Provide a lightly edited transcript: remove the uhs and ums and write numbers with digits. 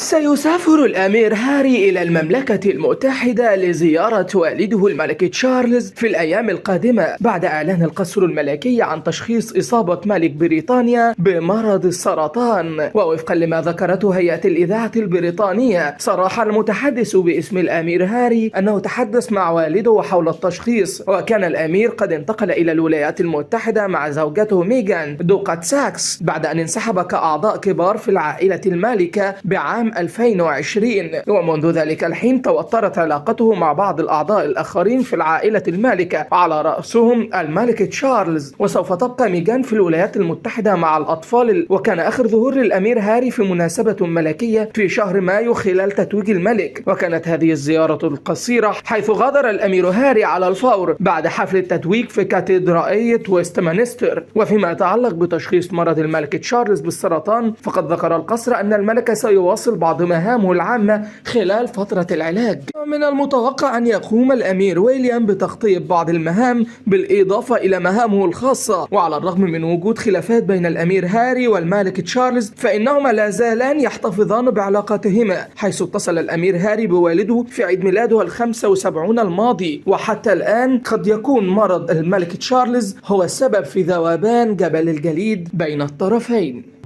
سيسافر الأمير هاري إلى المملكة المتحدة لزيارة والده الملك تشارلز في الأيام القادمة بعد إعلان القصر الملكي عن تشخيص إصابة ملك بريطانيا بمرض السرطان. ووفقا لما ذكرته هيئة الإذاعة البريطانية، صرح المتحدث باسم الأمير هاري أنه تحدث مع والده حول التشخيص، وكان الأمير قد انتقل إلى الولايات المتحدة مع زوجته ميغان دوقة ساكس بعد أن انسحب كأعضاء كبار في العائلة المالكة بعام 2020. ومنذ ذلك الحين توترت علاقته مع بعض الأعضاء الآخرين في العائلة المالكة، على رأسهم الملك تشارلز. وسوف تبقى ميغان في الولايات المتحدة مع الأطفال. وكان آخر ظهور للأمير هاري في مناسبة ملكية في شهر مايو خلال تتويج الملك، وكانت هذه الزيارة القصيرة حيث غادر الأمير هاري على الفور بعد حفل التتويج في كاتدرائية ويستمنستر. وفيما يتعلق بتشخيص مرض الملك تشارلز بالسرطان، فقد ذكر القصر أن الملك سيواصل بعض مهامه العامة خلال فترة العلاج. ومن المتوقع أن يقوم الأمير ويليام بتغطية بعض المهام بالإضافة إلى مهامه الخاصة. وعلى الرغم من وجود خلافات بين الأمير هاري والملك تشارلز، فإنهما لا زالان يحتفظان بعلاقتهما، حيث اتصل الأمير هاري بوالده في عيد ميلاده 75 الماضي. وحتى الآن قد يكون مرض الملك تشارلز هو السبب في ذوبان جبل الجليد بين الطرفين.